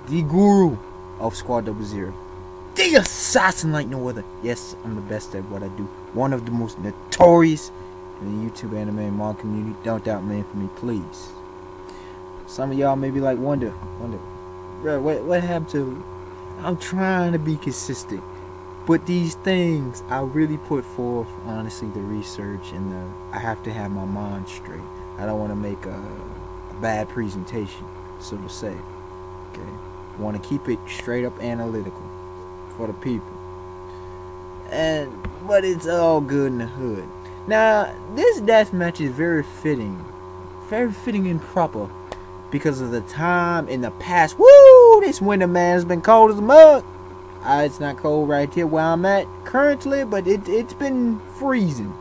the guru of Squad 00, the assassin like no other. Yes, I'm the best at what I do. One of the most notorious in the YouTube anime and manga community. Don't doubt me for me, please. Some of y'all may be like, wonder, bro, what happened to? I'm trying to be consistent, but these things I really put forth, honestly, the research and I have to have my mind straight. I don't want to make a bad presentation, so to say. Okay, I want to keep it straight up analytical for the people, but it's all good in the hood. Now, this deathmatch is very fitting and proper because of the time in the past. Woo! This winter, man, has been cold as a mug. It's not cold right here where I'm at currently, but it's been freezing.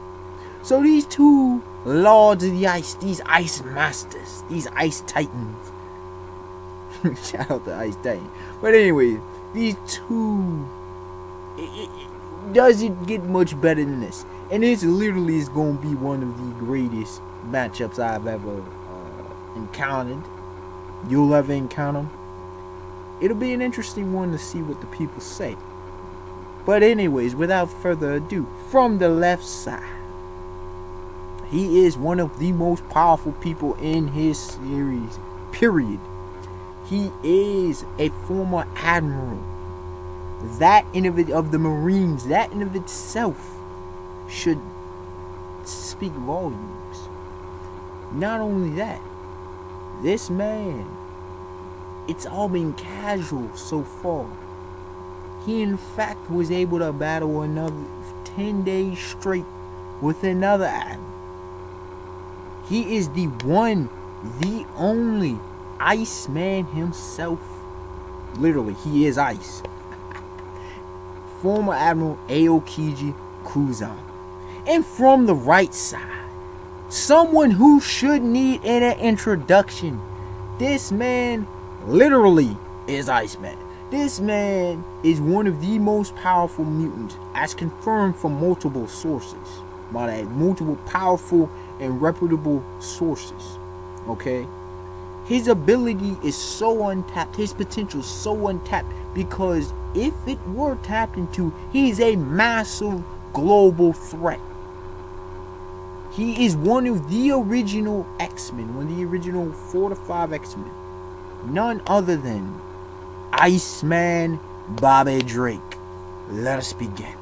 So these two lords of the ice, these ice masters, these ice titans. Shout out to Ice Titan. But anyway, these two, does it get much better than this? And this literally is going to be one of the greatest matchups I've ever encountered. You'll ever encounter. It'll be an interesting one to see what the people say. But anyways, without further ado, from the left side, he is one of the most powerful people in his series, period. He is a former admiral. That in of the Marines, that in of itself should speak volumes. Not only that, this man, it's all been casual so far. He in fact was able to battle another 10 days straight with another admiral. He is the one, the only Iceman himself. Literally, he is ice. Former Admiral Aokiji Kuzan. And from the right side, someone who should need an introduction. This man literally is Iceman. This man is one of the most powerful mutants, as confirmed from multiple sources. Multiple powerful and reputable sources. Okay? His ability is so untapped, his potential is so untapped, because if it were tapped into, he's a massive global threat. He is one of the original X-Men, one of the original 4 to 5 X-Men. None other than Iceman Bobby Drake. Let us begin.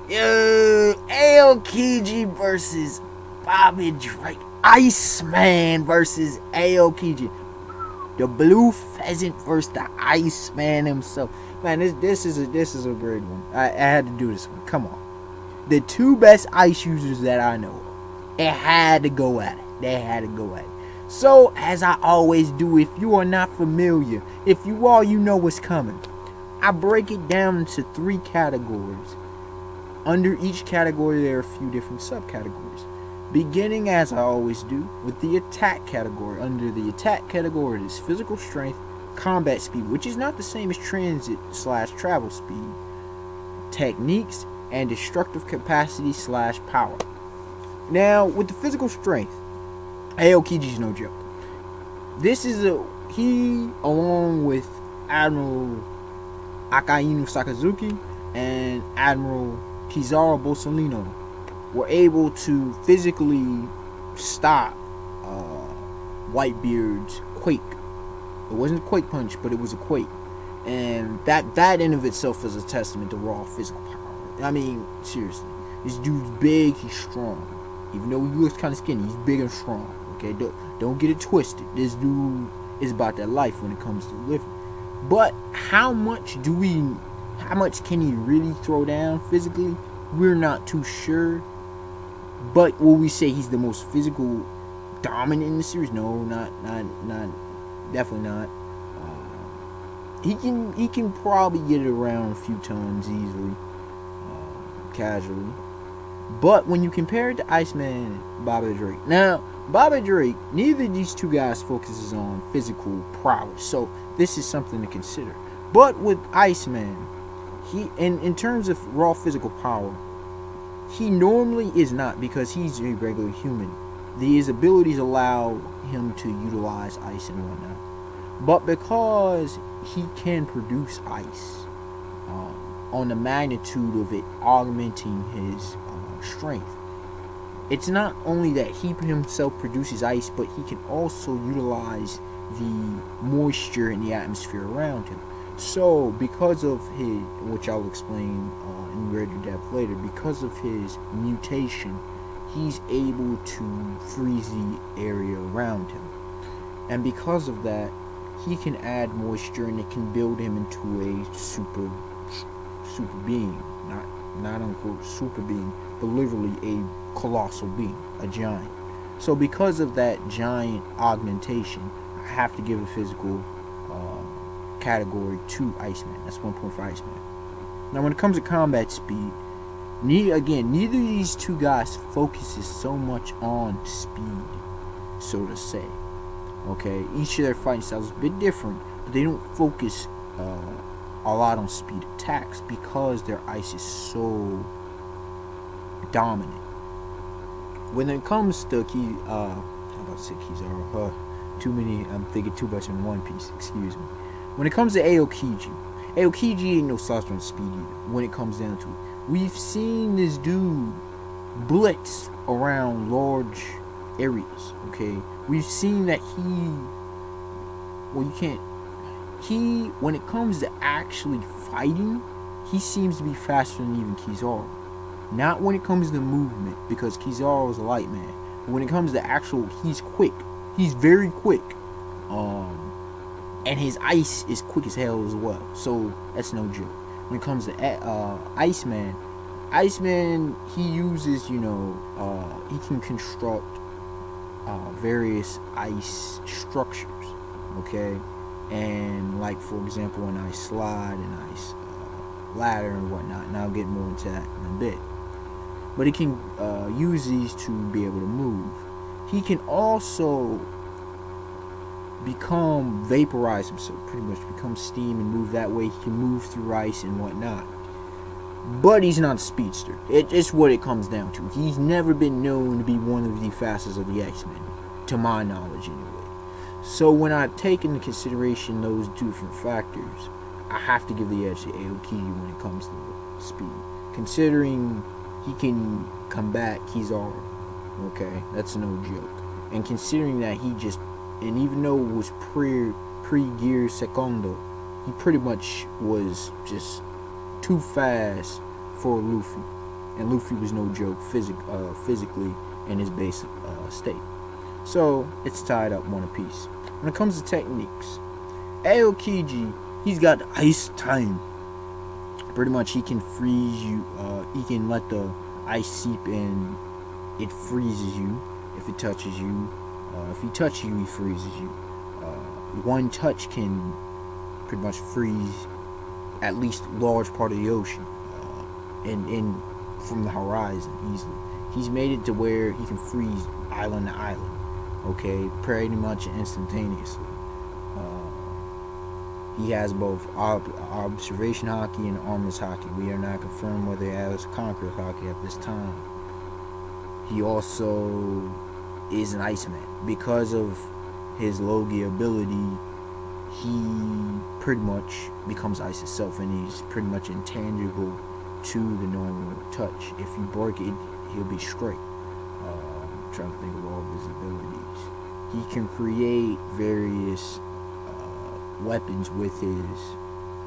Yo, Aokiji versus Bobby Drake. Iceman versus Aokiji. The blue pheasant versus the Iceman himself. Man, this is a great one. I had to do this one. Come on. The two best ice users that I know of. It had to go at it. They had to go at it. So, as I always do, if you are not familiar, if you are, you know what's coming. I break it down into 3 categories. Under each category, there are a few different subcategories. Beginning, as I always do, with the attack category. Under the attack category, it is physical strength, combat speed, which is not the same as transit/travel speed, techniques, and destructive capacity/power. Now, with the physical strength, Aokiji's no joke. This is he, along with Admiral Akainu Sakazuki and Admiral Kizaru Bolsolino, were able to physically stop Whitebeard's quake. It wasn't a quake punch, but it was a quake. And that in of itself is a testament to raw physical power. I mean, seriously. This dude's big, he's strong. Even though he looks kind of skinny, he's big and strong. Okay, don't get it twisted. This dude is about that life when it comes to lifting. But how much can he really throw down physically? We're not too sure. But will we say he's the most physical dominant in the series? No, not definitely not. He can probably get it around a few times easily, casually. But when you compare it to Iceman and Bobby Drake, now Bobby Drake, neither of these two guys focuses on physical prowess, so this is something to consider. But with Iceman, he in terms of raw physical power, he normally is not, because he's a regular human. His abilities allow him to utilize ice and whatnot. But because he can produce ice, on the magnitude of it augmenting his strength, it's not only that he himself produces ice, but he can also utilize the moisture in the atmosphere around him. So because of his, which I'll explain in greater depth later, because of his mutation, he's able to freeze the area around him. And because of that, he can add moisture and it can build him into a super being. Not unquote super being, but literally a colossal being, a giant. So because of that giant augmentation, I have to give a physical category to Iceman. That's 1 point for Iceman. Now when it comes to combat speed, neither of these two guys focuses so much on speed, so to say. Okay, each of their fighting styles is a bit different, but they don't focus a lot on speed attacks because their ice is so dominant. When it comes to Kizaru, too many. I'm thinking too much in One Piece. Excuse me. When it comes to Aokiji ain't no slouch on speed either. When it comes down to it, we've seen this dude blitz around large areas. Okay, we've seen that when it comes to actually fighting, he seems to be faster than even Kizaru. Not when it comes to movement, because Kizaru is a light man. But when it comes to actual, he's quick. He's very quick. And his ice is quick as hell as well. So that's no joke. When it comes to Iceman, he uses, he can construct various ice structures. Okay, and like for example, an ice slide, an ice ladder, and whatnot. And I'll get more into that in a bit. But he can use these to be able to move. He can also vaporize himself, pretty much become steam and move that way. He can move through ice and whatnot. But he's not a speedster. It's what it comes down to. He's never been known to be one of the fastest of the X-Men, to my knowledge anyway. So when I take into consideration those different factors, I have to give the edge to Aokiji when it comes to speed. Considering he can combat Kizaru, okay, that's no joke. And considering that and even though it was pre-Gear Secondo, he pretty much was just too fast for Luffy. And Luffy was no joke physically in his basic state. So it's tied up one apiece. When it comes to techniques, Aokiji, he's got ice time. Pretty much he can freeze you, he can let the ice seep in, it freezes you if it touches you. If he touches you, he freezes you. One touch can pretty much freeze at least a large part of the ocean, and from the horizon easily. He's made it to where he can freeze island to island, okay, pretty much instantaneously. He has both observation hockey and armless hockey. We are not confirmed whether he has conqueror hockey at this time. He also is an Iceman. Because of his Logia ability, he pretty much becomes ice itself, and he's pretty much intangible to the normal touch. If you break it, he'll be straight. I'm trying to think of all of his abilities. He can create various weapons with his,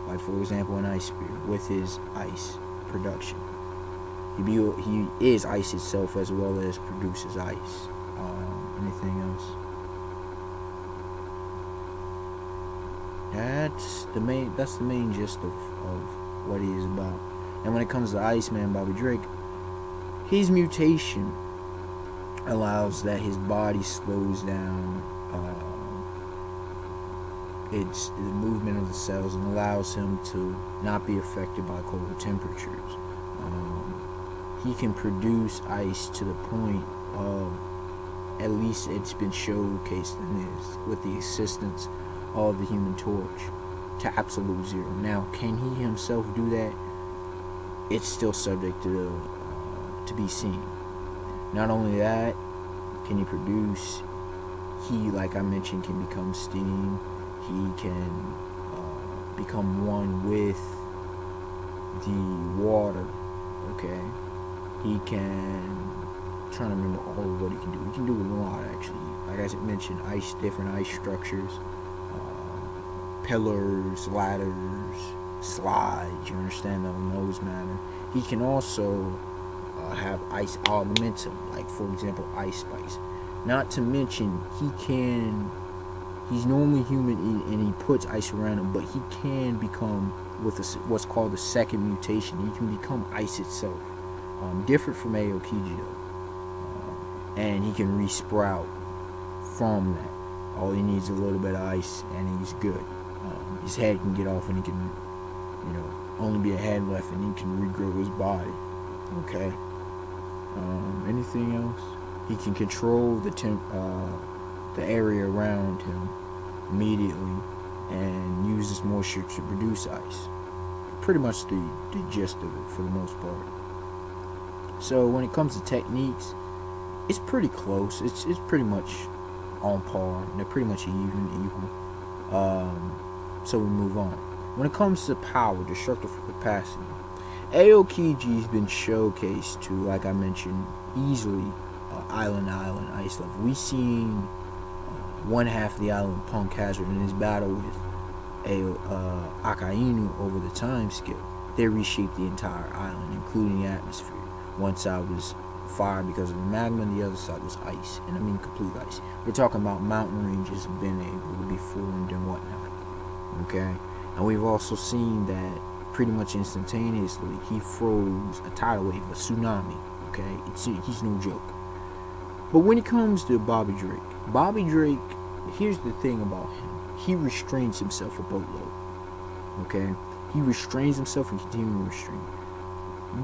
like for example an ice spear, with his ice production. He is ice itself as well as produces ice. Anything else? That's the main gist of what he is about. And when it comes to Iceman Bobby Drake, his mutation allows that his body slows down it's the movement of the cells, and allows him to not be affected by colder temperatures. He can produce ice to the point of, at least it's been showcased in this, with the assistance of the Human Torch, to absolute zero. Now, can he himself do that? It's still subject to be seen. Not only that, can he produce? He, like I mentioned, can become steam. He can become one with the water. Okay, he can. I'm trying to remember all of what he can do. He can do a lot actually. Like I mentioned, different ice structures, pillars, ladders, slides. You understand that in those manner. He can also have ice augmentum, like for example, ice spice. Not to mention, he's normally human and he puts ice around him, but he can become with what's called a second mutation. He can become ice itself, different from Aokiji though, and he can resprout from that. All he needs is a little bit of ice and he's good. His head can get off and he can, only be a head left and he can regrow his body. Okay. Anything else? He can control the area around him immediately and use this moisture to produce ice. Pretty much the gist of it for the most part. So when it comes to techniques, it's pretty close. It's pretty much on par. They're pretty much equal. So we move on. When it comes to power, destructive capacity, Aokiji's been showcased to, like I mentioned, easily island ice level. We've seen one half of the island Punk Hazard in his battle with Akainu over the time scale. They reshaped the entire island, including the atmosphere. One side was fire because of the magma, and the other side was ice, and I mean complete ice. We're talking about mountain ranges being able to be formed and whatnot. Okay, and we've also seen that pretty much instantaneously he froze a tidal wave, a tsunami. Okay, he's no joke. But when it comes to Bobby Drake, here's the thing about him: he restrains himself a boatload. Okay, he restrains himself and continues to restrain.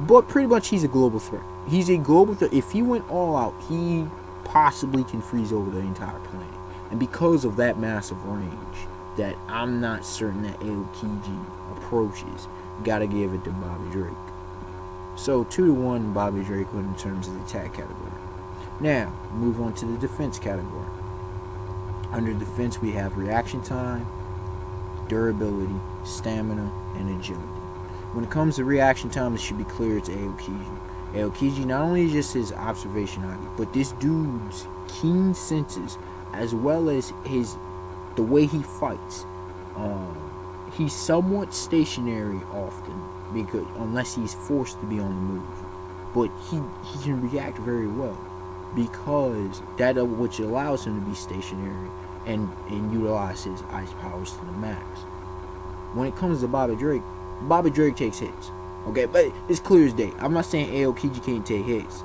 But pretty much he's a global threat. He's a global threat. If he went all out, he possibly can freeze over the entire planet. And because of that massive range, that I'm not certain that Aokiji approaches, gotta give it to Bobby Drake. So 2-1 Bobby Drake in terms of the attack category. Now, move on to the defense category. Under defense, we have reaction time, durability, stamina, and agility. When it comes to reaction time, it should be clear it's Aokiji. Aokiji not only just his observation eye, but this dude's keen senses, as well as the way he fights. He's somewhat stationary often, because unless he's forced to be on the move. But he can react very well, because that which allows him to be stationary and utilize his ice powers to the max. When it comes to Bobby Drake takes hits. Okay, but it's clear as day. I'm not saying Aokiji can't take hits,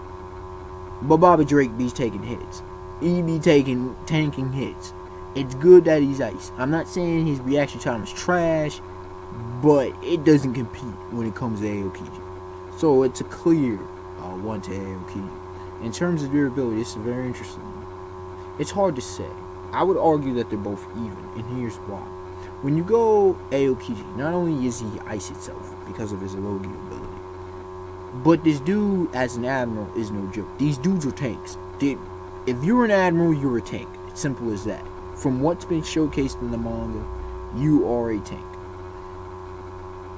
but Bobby Drake be taking hits. He be tanking hits. It's good that he's ice. I'm not saying his reaction time is trash, but it doesn't compete when it comes to Aokiji. So it's a clear one to Aokiji. In terms of durability, this is very interesting. It's hard to say. I would argue that they're both even, and here's why. When you go Aokiji, not only is he ice itself because of his Logi ability, but this dude as an admiral is no joke. These dudes are tanks. If you're an admiral, you're a tank. It's simple as that. From what's been showcased in the manga, you are a tank.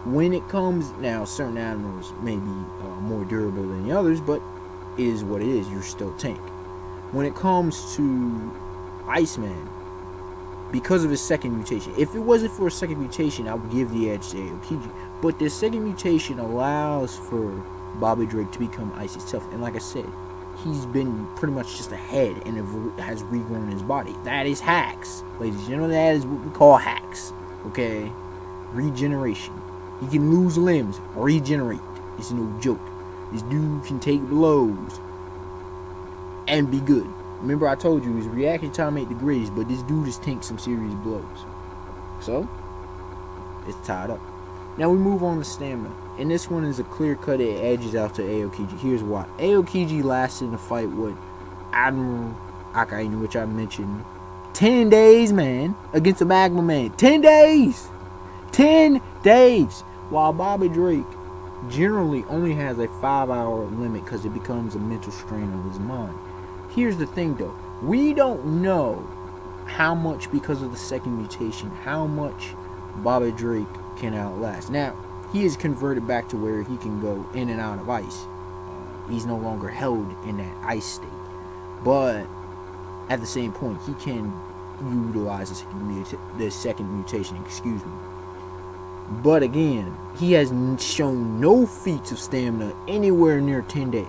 When it comes, now certain admirals may be more durable than the others, but it is what it is. You're still a tank. When it comes to Iceman, because of his second mutation. If it wasn't for a second mutation, I would give the edge to Aokiji. But this second mutation allows for Bobby Drake to become ice itself. And like I said, he's been pretty much just a head and has regrown his body. That is hacks. Ladies and gentlemen, that is what we call hacks. Okay? Regeneration. He can lose limbs, regenerate. It's no joke. This dude can take blows and be good. Remember I told you his reaction time ain't the greatest, but this dude has tanked some serious blows. So, it's tied up. Now we move on to stamina. And this one is a clear cut, it edges out to Aokiji. Here's why. Aokiji lasted in the fight with Admiral Akainu, which I mentioned, 10 days, man, against a Magma Man. 10 days! 10 days! While Bobby Drake generally only has a 5-hour limit because it becomes a mental strain on his mind. Here's the thing though, we don't know how much, because of the second mutation, how much Bobby Drake can outlast. Now, he is converted back to where he can go in and out of ice. He's no longer held in that ice state. But at the same point, he can utilize the second mutation, excuse me. But again, he has shown no feats of stamina anywhere near 10 days.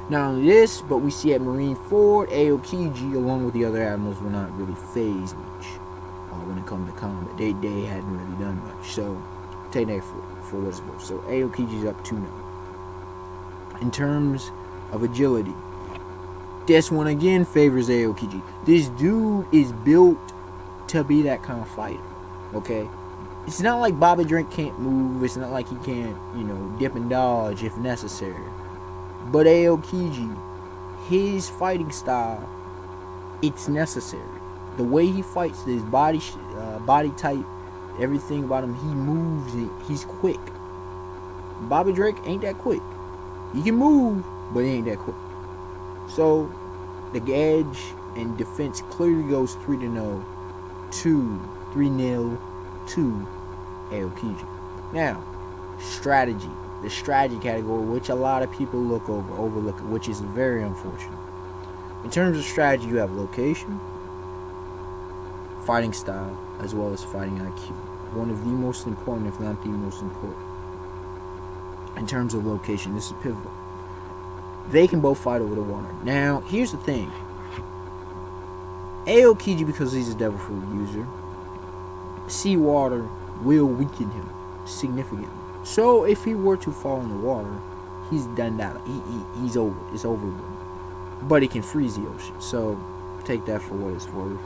Not only this, but we see at Marineford, Aokiji, along with the other admirals, were not really phased much when it comes to combat. They hadn't really done much. So, take that for what it's worth. So, Aokiji's up 2-0. In terms of agility, this one again favors Aokiji. This dude is built to be that kind of fighter. Okay? It's not like Bobby Drake can't move. It's not like he can't, dip and dodge if necessary. But Aokiji, his fighting style, it's necessary. The way he fights, his body type, everything about him, he moves, he's quick. Bobby Drake ain't that quick. He can move, but he ain't that quick. So, the edge and defense clearly goes 3-0 to Aokiji. Now, strategy. The strategy category, which a lot of people overlook, which is very unfortunate. In terms of strategy, you have location, fighting style, as well as fighting IQ. One of the most important, if not the most important. In terms of location, this is pivotal. They can both fight over the water. Now, here's the thing. Aokiji, because he's a devil fruit user, seawater will weaken him significantly. So if he were to fall in the water, he's done that. He's over. It's over with him. But he can freeze the ocean. So take that for what it's worth.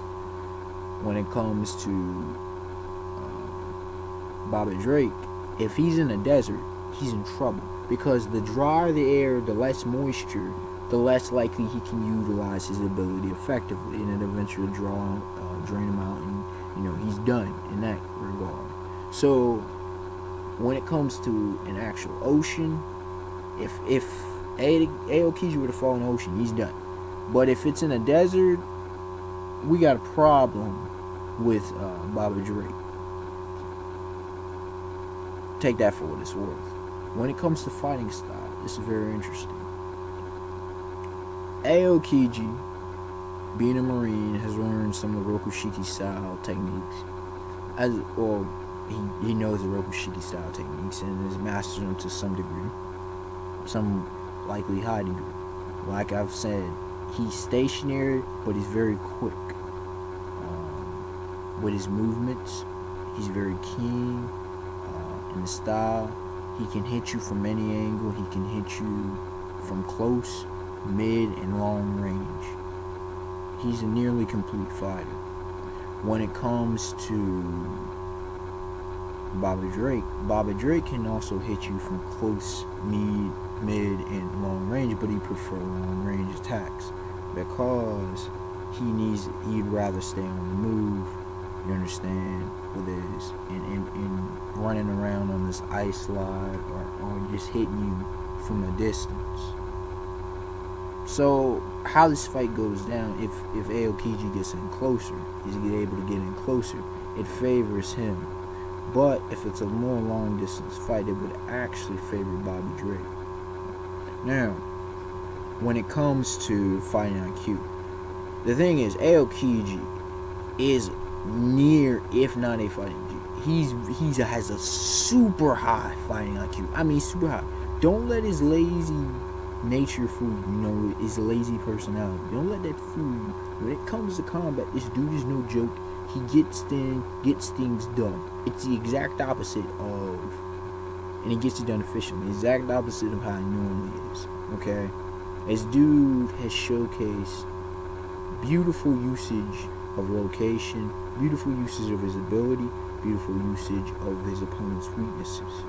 When it comes to Bobby Drake, if he's in a desert, he's in trouble. Because the drier the air, the less moisture, the less likely he can utilize his ability effectively, and it eventually drain him out, and he's done in that regard. So when it comes to an actual ocean, if Aokiji were to fall in the ocean, he's done. But if it's in a desert, we got a problem with Bobby Drake. Take that for what it's worth. When it comes to fighting style, this is very interesting. Aokiji, being a Marine, has learned some of the Rokushiki style techniques. He knows the Rokushiki style techniques and has mastered them to some degree. Some likely high degree. Like I've said, he's stationary, but he's very quick. With his movements, he's very keen in the style. He can hit you from any angle. He can hit you from close, mid, and long range. He's a nearly complete fighter. When it comes to Bobby Drake can also hit you from close, mid, and long range, but he prefers long range attacks because he'd rather stay on the move. You understand? With his and running around on this ice slide or just hitting you from a distance. So how this fight goes down, if Aokiji gets in closer, he's able to get in closer, it favors him. But if it's a more long distance fight, it would actually favor Bobby Drake. Now, when it comes to fighting IQ, the thing is, Aokiji is near, if not a fighting G. He has a super high fighting IQ. I mean, super high. Don't let his lazy nature fool you, his lazy personality. Don't let that fool you. When it comes to combat, this dude is no joke. He gets things done. It's the exact opposite of, and he gets it done efficiently. The exact opposite of how he normally is. Okay, this dude has showcased beautiful usage of location, beautiful usage of his ability, beautiful usage of his opponent's weaknesses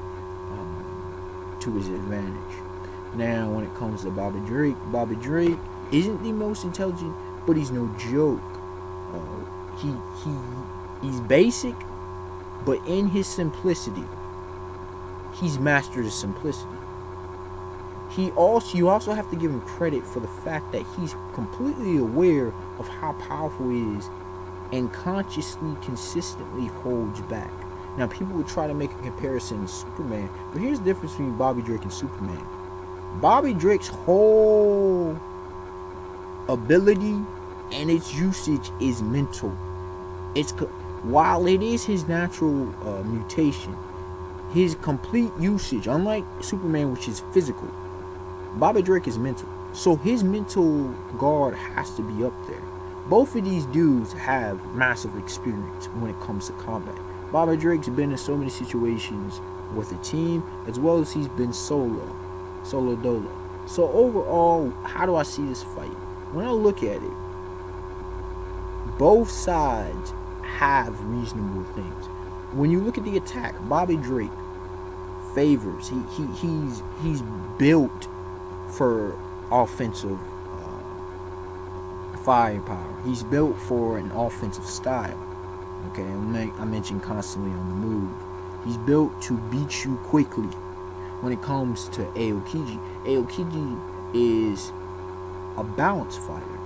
to his advantage. Now, when it comes to Bobby Drake isn't the most intelligent, but he's no joke. He's basic, but in his simplicity, he's mastered his simplicity. You also have to give him credit for the fact that he's completely aware of how powerful he is and consciously, consistently holds back. Now, people would try to make a comparison to Superman, but here's the difference between Bobby Drake and Superman. Bobby Drake's whole ability and its usage is mental. While it is his natural mutation, his complete usage, unlike Superman, which is physical, Bobby Drake is mental. So his mental guard has to be up there. Both of these dudes have massive experience when it comes to combat. Bobby Drake's been in so many situations with a team, as well as he's been solo dolo. So overall, how do I see this fight? When I look at it, both sides have reasonable things. When you look at the attack, Bobby Drake favors. He's built for offensive firepower. He's built for an offensive style. Okay, I mentioned constantly on the move. He's built to beat you quickly. When it comes to Aokiji is a balance fighter.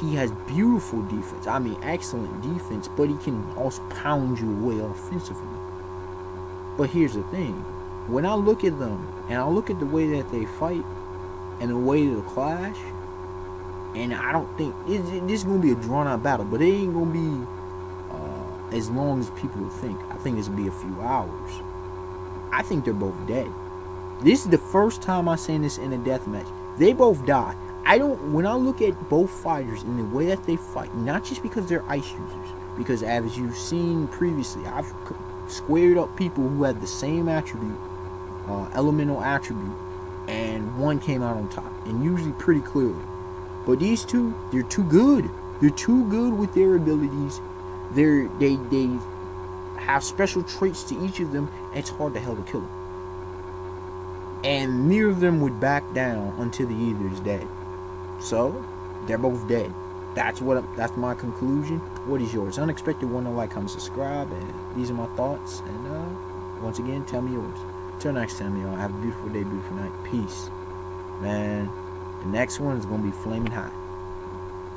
He has beautiful defense. I mean, excellent defense, but he can also pound you away offensively. But here's the thing. When I look at them, and I look at the way that they fight, and the way they clash, and I don't think this is going to be a drawn-out battle, but it ain't going to be as long as people think. I think it's going to be a few hours. I think they're both dead. This is the first time I've seen this in a death match. They both die. When I look at both fighters and the way that they fight, not just because they're ice users, because as you've seen previously, I've squared up people who had the same attribute, elemental attribute, and one came out on top, and usually pretty clearly. But these two, they're too good. They're too good with their abilities. They have special traits to each of them, and it's hard to hell to kill them. And neither of them would back down until the either is dead. So they're both dead. That's my conclusion. What is yours? Unexpected one to like, comment, subscribe, and these are my thoughts. And once again, tell me yours. Till next time, y'all. Have a beautiful day, beautiful night. Peace, man. The next one is gonna be flaming hot.